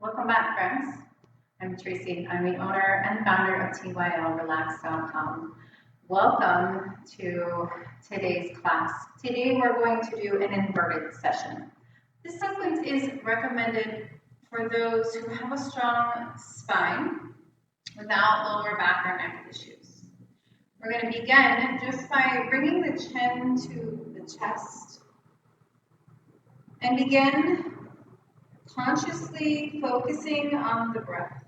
Welcome back, friends. I'm Tracy. I'm the owner and founder of TYLrelax.com. Welcome to today's class. Today we're going to do an inverted session. This sequence is recommended for those who have a strong spine without lower back or neck issues. We're going to begin just by bringing the chin to the chest and begin consciously focusing on the breath.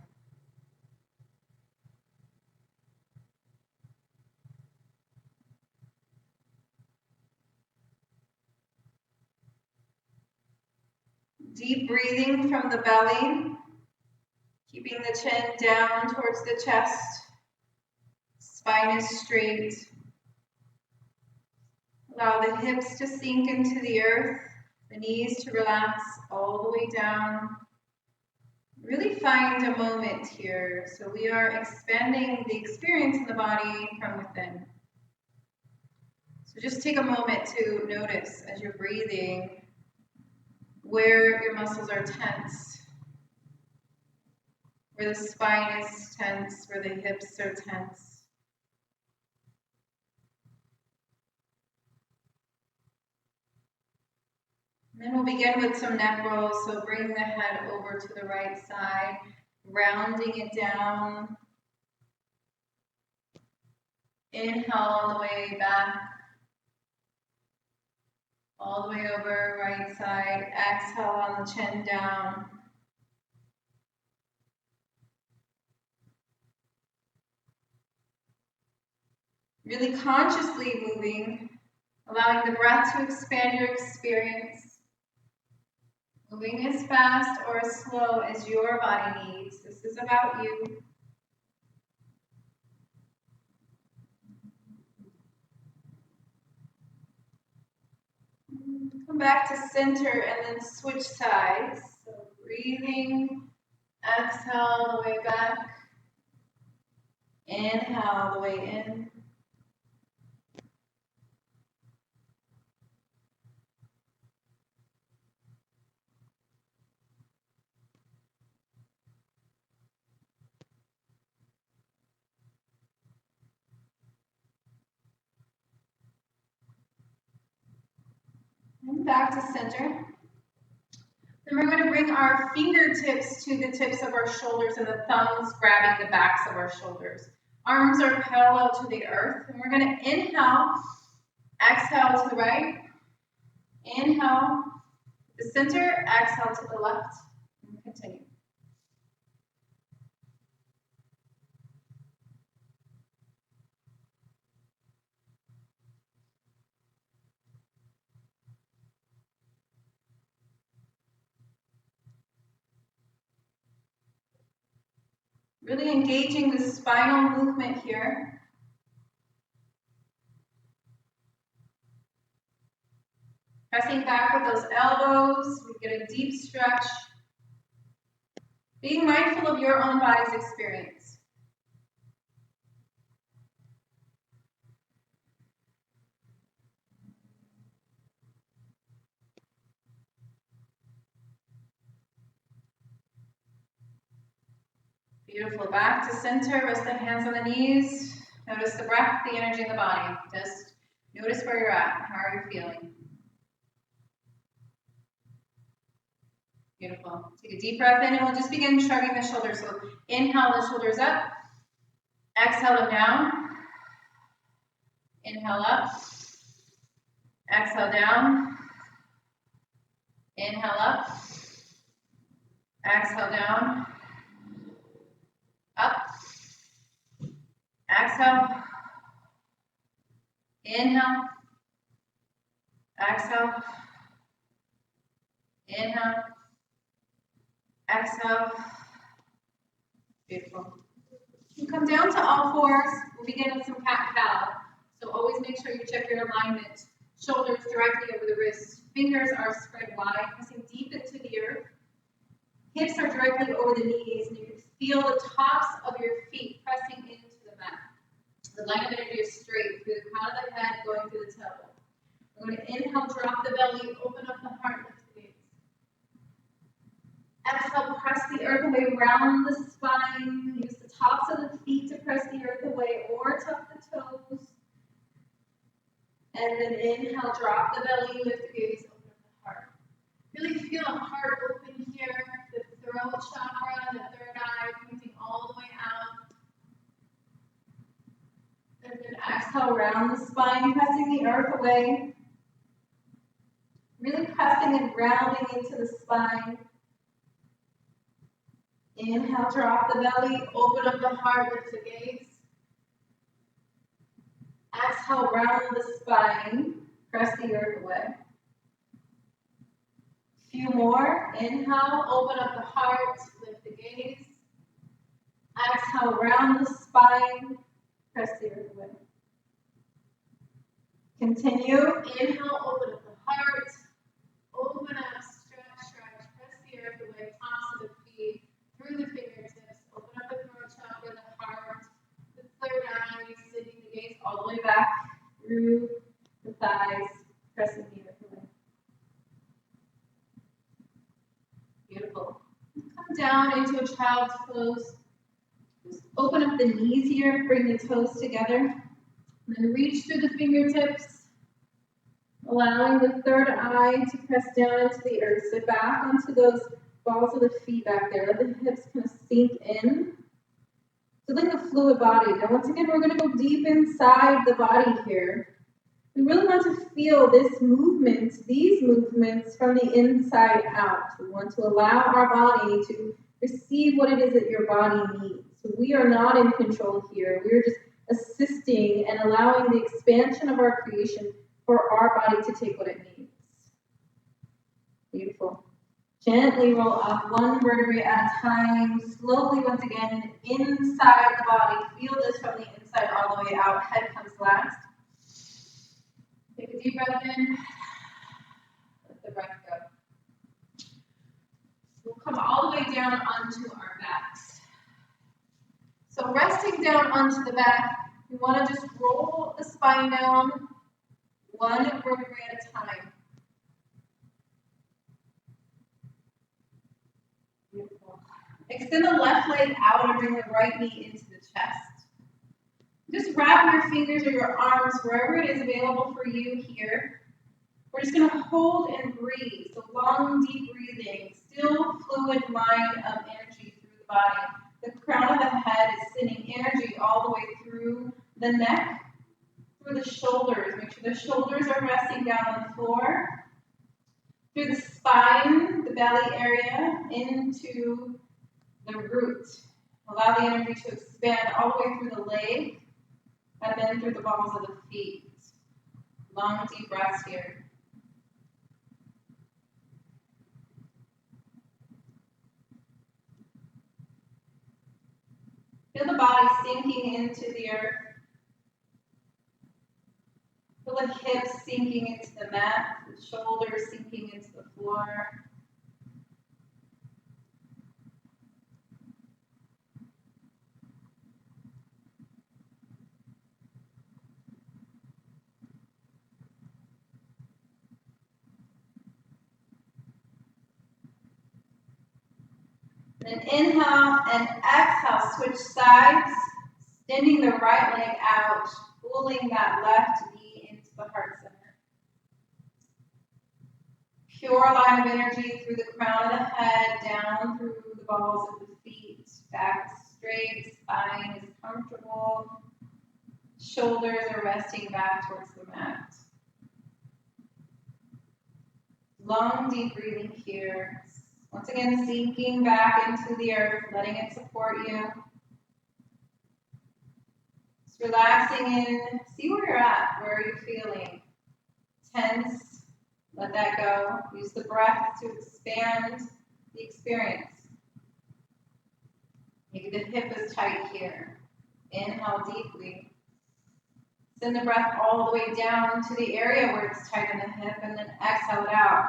Deep breathing from the belly, keeping the chin down towards the chest, spine is straight. Allow the hips to sink into the earth, the knees to relax all the way down. Really find a moment here. So we are expanding the experience in the body from within. So just take a moment to notice as you're breathing where your muscles are tense, where the spine is tense, where the hips are tense. And then we'll begin with some neck rolls. So bring the head over to the right side, rounding it down. Inhale on the way back. All the way over, right side. Exhale on the chin down. Really consciously moving, allowing the breath to expand your experience. Moving as fast or as slow as your body needs. This is about you. Come back to center and then switch sides. So breathing, exhale the way back. Inhale the way in. And back to center. Then we're going to bring our fingertips to the tips of our shoulders and the thumbs grabbing the backs of our shoulders. Arms are parallel to the earth. And we're going to inhale, exhale to the right. Inhale to the center, exhale to the left. And continue. Really engaging the spinal movement here. Pressing back with those elbows, we get a deep stretch. Being mindful of your own body's experience. Beautiful. Back to center. Rest the hands on the knees. Notice the breath, the energy in the body. Just notice where you're at. How are you feeling? Beautiful. Take a deep breath in and we'll just begin shrugging the shoulders. So inhale the shoulders up. Exhale them down. Inhale up. Exhale down. Inhale up. Exhale down. Up. Exhale. Inhale. Exhale. Inhale. Exhale. Beautiful. You come down to all fours. We'll begin with some cat-cow. So always make sure you check your alignment. Shoulders directly over the wrists. Fingers are spread wide, pressing deep into the earth. Hips are directly over the knees, and you can feel the tops of your feet pressing into the mat. The line of energy is straight through the crown of the head, going through the tailbone. We're going to inhale, drop the belly, open up the heart, lift the gaze. Exhale, press the earth away, round the spine. Use the tops of the feet to press the earth away or tuck the toes. And then inhale, drop the belly, lift the gaze, open up the heart. Really feel the heart open here, the throat chakra, the third eye, pointing all the way out. And then exhale, round the spine, pressing the earth away. Really pressing and grounding into the spine. Inhale, drop the belly, open up the heart, lift the gaze. Exhale, round the spine, press the earth away. Few more. Inhale, open up the heart, lift the gaze. Exhale, round the spine, press the earth away. Continue. Inhale, open up the heart. Open up, stretch, press the earth away, tops of the feet, through the fingertips, open up the throat chakra, the heart, the third eye, sending the gaze all the way back through the thighs, pressing the earth away. Beautiful. Come down into a child's pose. Just open up the knees here, bring the toes together, and then reach through the fingertips. Allowing the third eye to press down into the earth. So back onto those balls of the feet back there. Let the hips kind of sink in. Feeling the fluid body. Now once again, we're going to go deep inside the body here. We really want to feel this movement, these movements from the inside out. We want to allow our body to receive what it is that your body needs. So we are not in control here. We're just assisting and allowing the expansion of our creation for our body to take what it needs. Beautiful. Gently roll up one vertebrae at a time. Slowly, once again, inside the body. Feel this from the inside all the way out. Head comes last. Take a deep breath in. Let the breath go. We'll come all the way down onto our backs. So resting down onto the back, we want to just roll the spine down. One vertebrae at a time. Beautiful. Extend the left leg out and bring the right knee into the chest. Just wrap your fingers or your arms wherever it is available for you here. We're just going to hold and breathe. So long, deep breathing. Still fluid line of energy through the body. The crown of the head is sending energy all the way through the neck. Through the shoulders. Make sure the shoulders are resting down on the floor. Through the spine, the belly area, into the root. Allow the energy to expand all the way through the leg, and then through the balls of the feet. Long, deep breaths here. Feel the body sinking into the earth. Feel the hips sinking into the mat, the shoulders sinking into the floor. Then inhale and exhale, switch sides, extending the right leg out, pulling that left knee into the heart center. Pure line of energy through the crown of the head, down through the balls of the feet, back straight, spine is comfortable, shoulders are resting back towards the mat. Long, deep breathing here. Once again, sinking back into the earth, letting it support you. Just relaxing in. See where you're at. Where are you feeling? Tense. Let that go. Use the breath to expand the experience. Maybe the hip is tight here. Inhale deeply. Send the breath all the way down to the area where it's tight in the hip, and then exhale it out.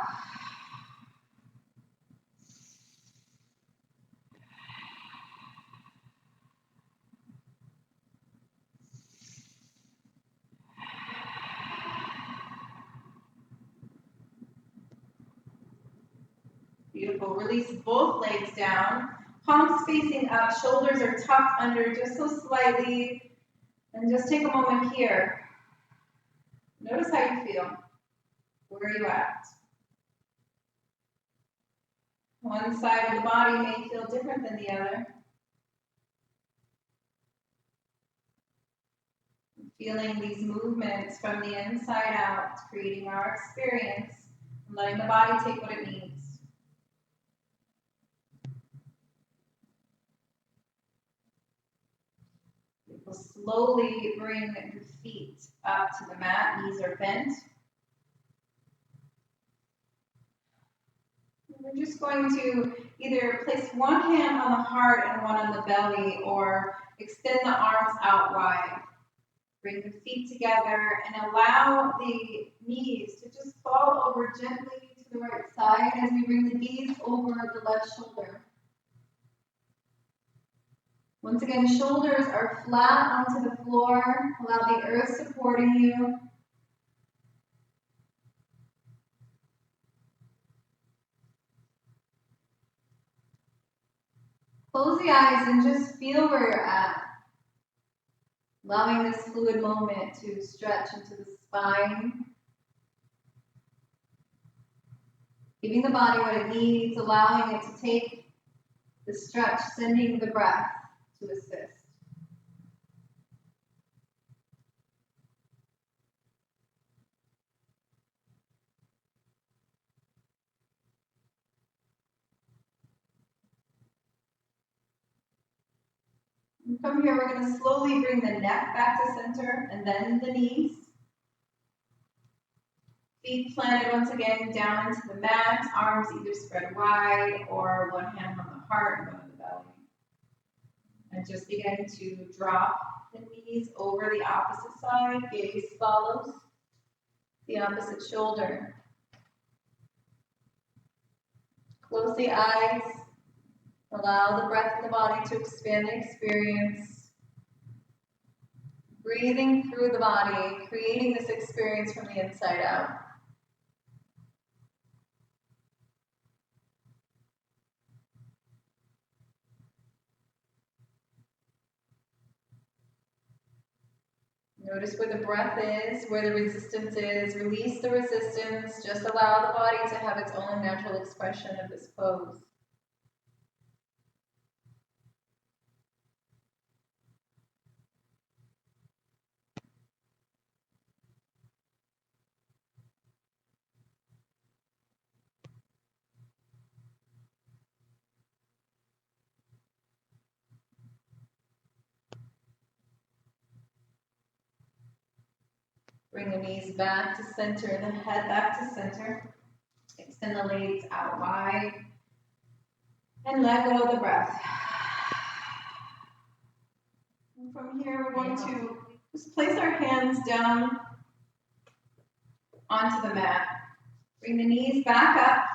Beautiful. Release both legs down. Palms facing up. Shoulders are tucked under just so slightly. And just take a moment here. Notice how you feel. Where are you at? One side of the body may feel different than the other. Feeling these movements from the inside out, creating our experience, and letting the body take what it needs. We'll slowly bring the feet up to the mat, knees are bent. We're just going to either place one hand on the heart and one on the belly, or extend the arms out wide. Bring the feet together and allow the knees to just fall over gently to the right side as we bring the knees over the left shoulder. Once again, shoulders are flat onto the floor. Allow the earth supporting you. Close the eyes and just feel where you're at. Allowing this fluid moment to stretch into the spine. Giving the body what it needs, allowing it to take the stretch, sending the breath to assist. And from here, we're going to slowly bring the neck back to center and then the knees. Feet planted once again down into the mat, arms either spread wide or one hand on the heart and one on the belly. And just begin to drop the knees over the opposite side, gaze follows the opposite shoulder. Close the eyes, allow the breath in the body to expand the experience. Breathing through the body, creating this experience from the inside out. Notice where the breath is, where the resistance is. Release the resistance. Just allow the body to have its own natural expression of this pose. Bring the knees back to center, the head back to center. Extend the legs out wide. And let go of the breath. And from here, we're going to just place our hands down onto the mat. Bring the knees back up.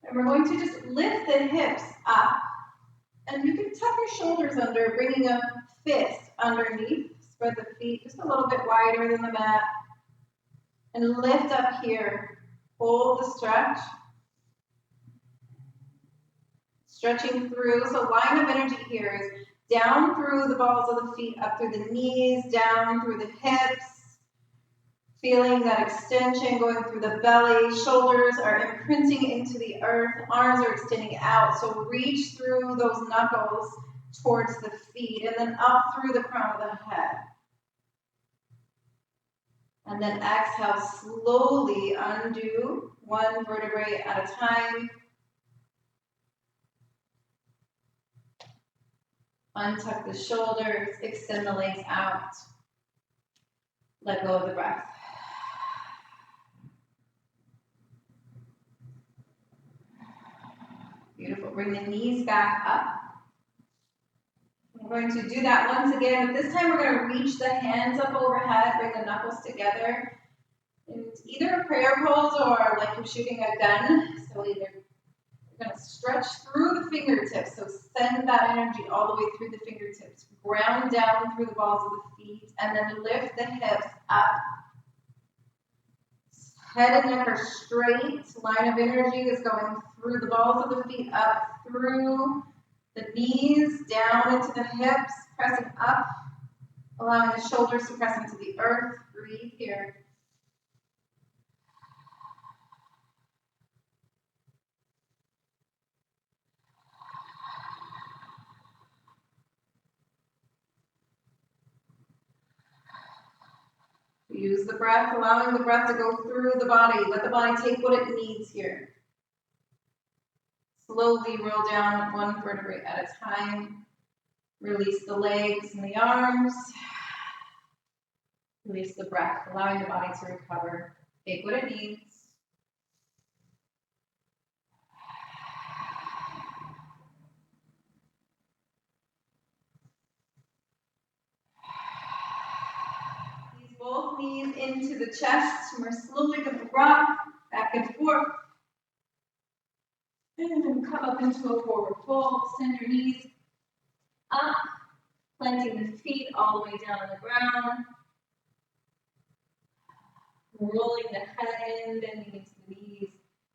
And we're going to just lift the hips up. And you can tuck your shoulders under, bringing a fist underneath. Spread the feet just a little bit wider than the mat. And lift up here. Hold the stretch. Stretching through. So line of energy here is down through the balls of the feet, up through the knees, down through the hips. Feeling that extension going through the belly. Shoulders are imprinting into the earth. Arms are extending out. So reach through those knuckles towards the feet and then up through the crown of the head. And then exhale, slowly undo one vertebrae at a time. Untuck the shoulders, extend the legs out. Let go of the breath. Beautiful. Bring the knees back up. We're going to do that once again, but this time we're going to reach the hands up overhead, bring the knuckles together. In either a prayer pose or like you're shooting a gun. So either you're going to stretch through the fingertips, so send that energy all the way through the fingertips. Ground down through the balls of the feet, and then lift the hips up. Head and neck are straight. Line of energy is going through the balls of the feet, up through the knees, down into the hips, pressing up, allowing the shoulders to press into the earth. Breathe here. Use the breath, allowing the breath to go through the body. Let the body take what it needs here. Slowly roll down one vertebrae at a time. Release the legs and the arms. Release the breath, allowing the body to recover. Take what it needs. Squeeze both knees into the chest. We're slowly going to rock back and forth. And then come up into a forward fold. Send your knees up, planting the feet all the way down on the ground. Rolling the head in, bending into the knees.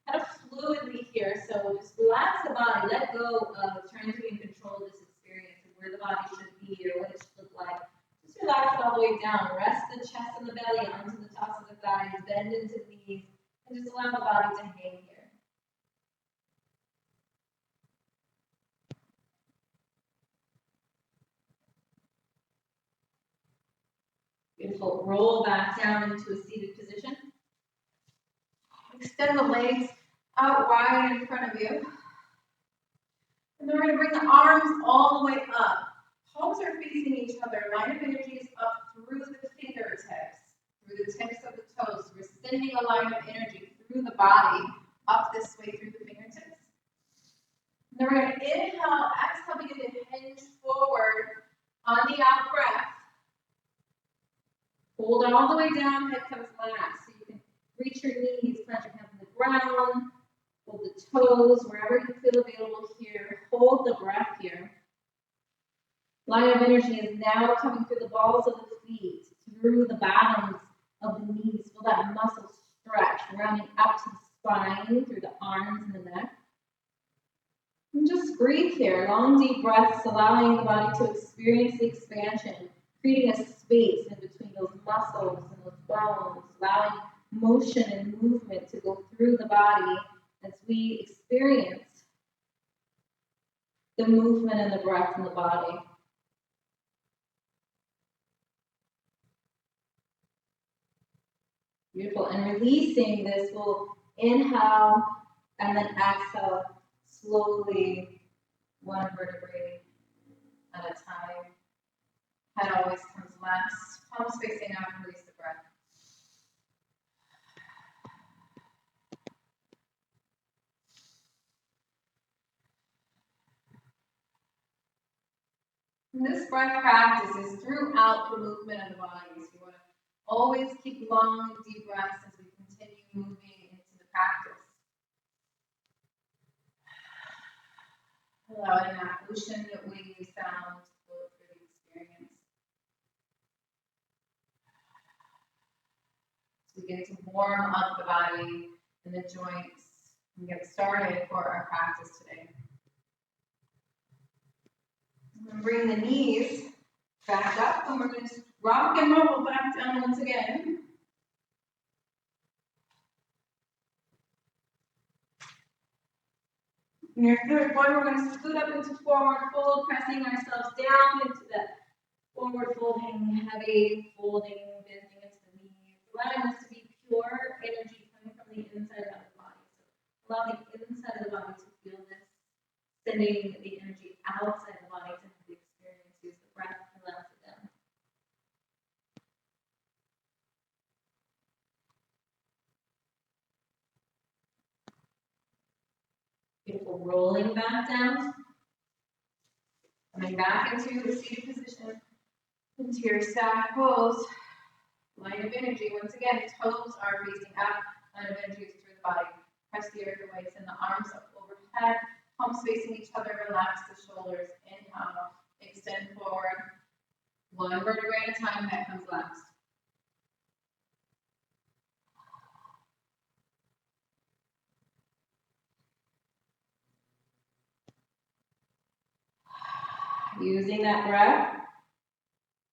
Kind of fluidly here, so just relax the body. Let go of trying to be in control of this experience of where the body should be or what it should look like. Just relax all the way down. Rest the chest and the belly onto the tops of the thighs. Bend into the knees. And just allow the body to hang here. Beautiful. Roll back down into a seated position. Extend the legs out wide in front of you. And then we're going to bring the arms all the way up. Palms are facing each other. Line of energy is up through the fingertips, through the tips of the toes. We're sending a line of energy through the body, up this way through the fingertips. And then we're going to inhale, exhale, begin to hinge forward on the out breath. Hold all the way down, head comes last. So you can reach your knees, plant your hands on the ground, hold the toes, wherever you feel available here. Hold the breath here. Line of energy is now coming through the balls of the feet, through the bottoms of the knees. Feel that muscle stretch, rounding up to the spine, through the arms and the neck. And just breathe here. Long, deep breaths, allowing the body to experience the expansion, creating a space in between those muscles and those bones, allowing motion and movement to go through the body as we experience the movement and the breath in the body. Beautiful. And releasing this, we'll inhale and then exhale slowly, one vertebrae at a time. Head always comes last. Palms facing out, release the breath. And this breath practice is throughout the movement of the body. So you want to always keep long, deep breaths as we continue moving into the practice. Allowing that ocean wave sound to flow through the experience. So we get to warm up the body and the joints and get started for our practice today. And bring the knees back up, and we're going to rock and roll back down once again. In your third one, we're going to scoot up into forward fold, pressing ourselves down into that forward folding, heavy folding, bending into the knees, allowing this to be pure energy coming from the inside of the body. So allow the inside of the body to feel this, sending the energy outside the body to have the experience. Use the breath to relax it down. Beautiful. Rolling back down. Coming back into the seated position. Into your stack pose. Line of energy. Once again, toes are facing up. Line of energy is through the body. Press the earth away. Send the arms up overhead. Palms facing each other. Relax the shoulders. Inhale. Extend forward. One vertebrae at a time. Head comes last. Using that breath,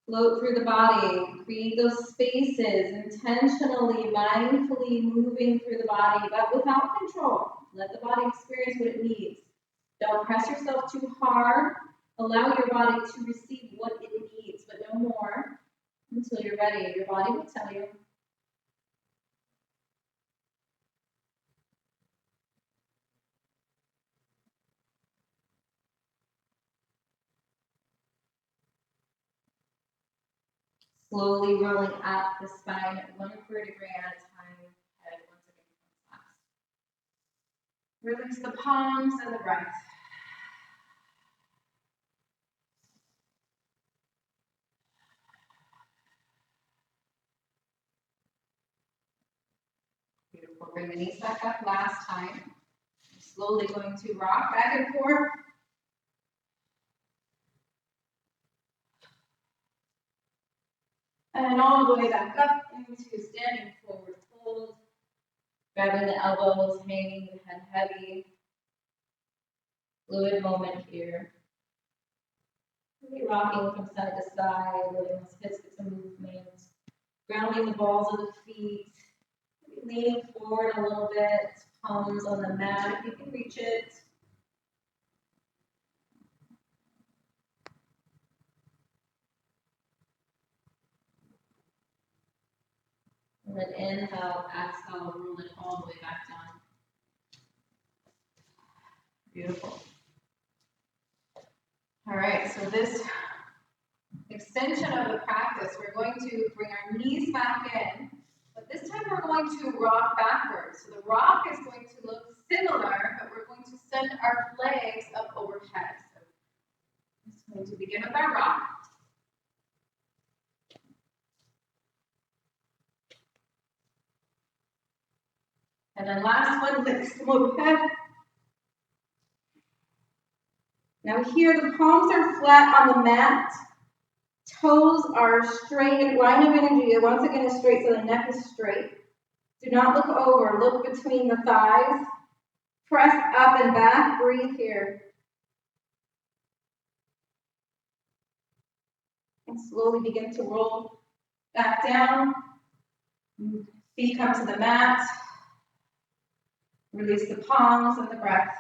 float through the body, create those spaces, intentionally, mindfully moving through the body, but without control. Let the body experience what it needs. Don't press yourself too hard. Allow your body to receive what it needs, but no more until you're ready. Your body will tell you. Slowly rolling up the spine, one vertebrae at a time, head once again comes last. Release the palms and the breath. Beautiful. Bring the knees back up last time. Slowly going to rock back and forth. And all the way back up into standing forward fold. Grabbing the elbows, hanging the head heavy. Fluid moment here. Maybe rocking from side to side, letting those hips get some movement. Grounding the balls of the feet. Maybe leaning forward a little bit. Palms on the mat if you can reach it. And then inhale, exhale, roll it all the way back down. Beautiful. All right, so this extension of the practice, we're going to bring our knees back in, but this time we're going to rock backwards. So the rock is going to look similar, but we're going to send our legs up overhead. So I'm just going to begin with our rock. And then last one, legs come overhead. Now here, the palms are flat on the mat. Toes are straight, line of energy, once again is straight, so the neck is straight. Do not look over, look between the thighs. Press up and back, breathe here. And slowly begin to roll back down. Feet come to the mat. Release the palms and the breath.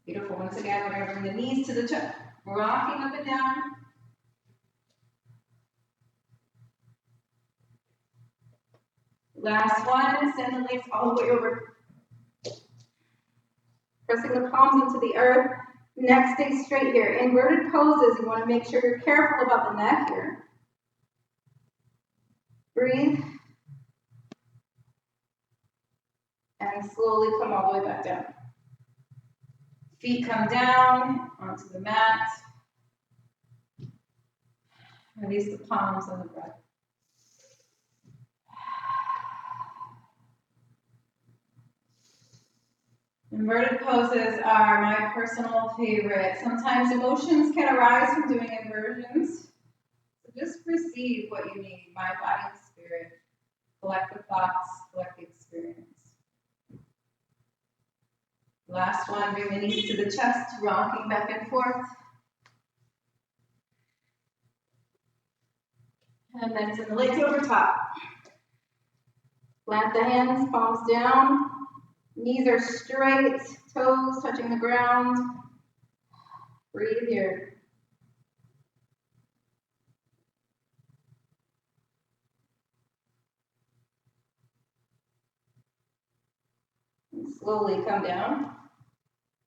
Beautiful. Once again, we're going to bring the knees to the chest, rocking up and down. Last one, send the legs all the way over. Pressing the palms into the earth. Neck stays straight here. Inverted poses, you want to make sure you're careful about the neck here. Breathe. And slowly come all the way back down. Feet come down onto the mat. Release the palms and the breath. Inverted poses are my personal favorite. Sometimes emotions can arise from doing inversions. So just receive what you need, mind, body, and spirit. Collect the thoughts, collect the experience. Last one, bring the knees to the chest, rocking back and forth. And then send the legs over top. Plant the hands, palms down. Knees are straight, toes touching the ground. Breathe here. And slowly come down.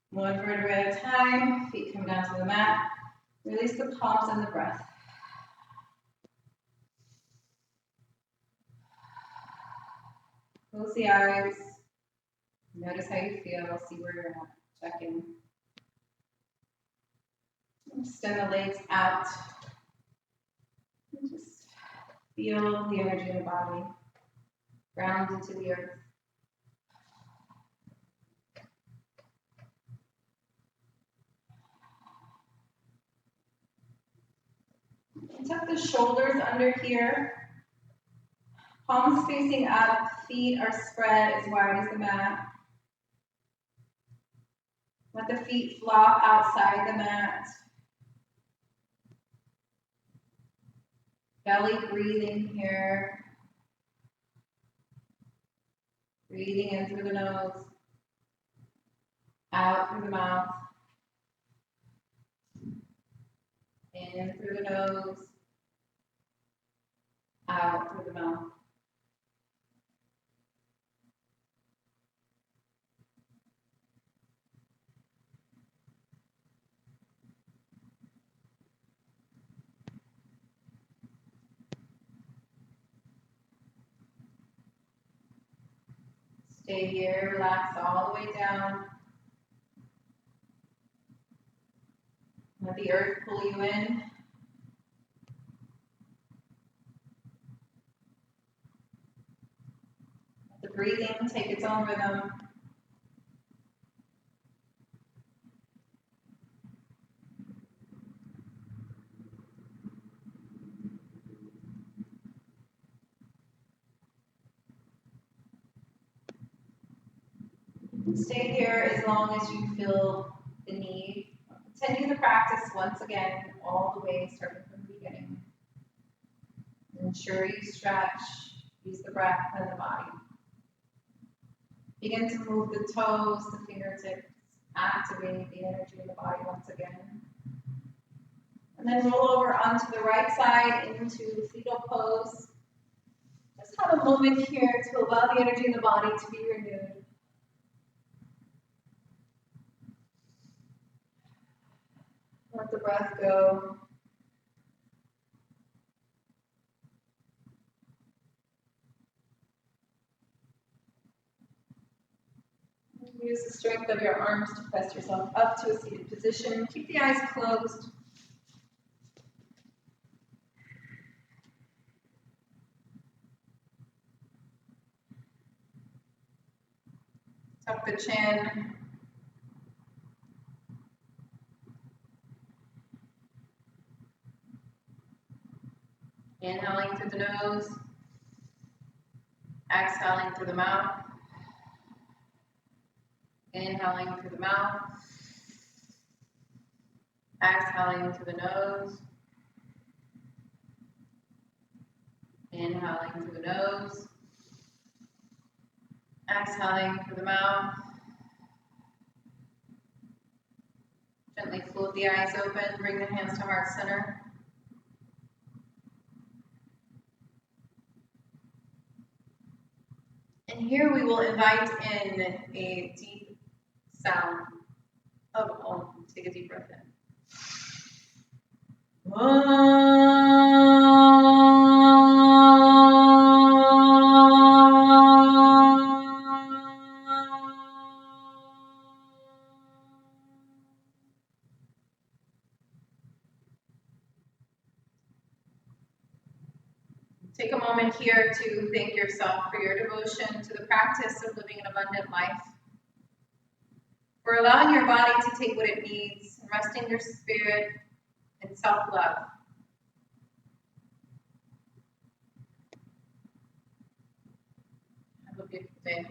One vertebrae at a time. Feet come down to the mat. Release the palms and the breath. Close the eyes. Notice how you feel. See where you're at. Check in. Extend the legs out. And just feel the energy in the body. Ground into the earth. And tuck the shoulders under here. Palms facing up, feet are spread as wide as the mat. Let the feet flop outside the mat. Belly breathing here. Breathing in through the nose, out through the mouth. In through the nose, out through the mouth. Stay here, relax all the way down. Let the earth pull you in. Let the breathing take its own rhythm. Stay here as long as you feel the need. Continue the practice once again, all the way, starting from the beginning. Ensure you stretch, use the breath and the body. Begin to move the toes, the fingertips, activate the energy in the body once again. And then roll over onto the right side into fetal pose. Just have a moment here to allow the energy in the body to be renewed. Let the breath go. Use the strength of your arms to press yourself up to a seated position. Keep the eyes closed. Tuck the chin. Inhaling through the nose. Exhaling through the mouth. Inhaling through the mouth. Exhaling through the nose. Inhaling through the nose. Exhaling through the mouth. Gently float the eyes open. Bring the hands to heart center. And here we will invite in a deep sound of Om. Take a deep breath in. Take a moment here to thank yourself for your devotion to the practice of living an abundant life, for allowing your body to take what it needs, and resting your spirit in self-love. Have a beautiful day.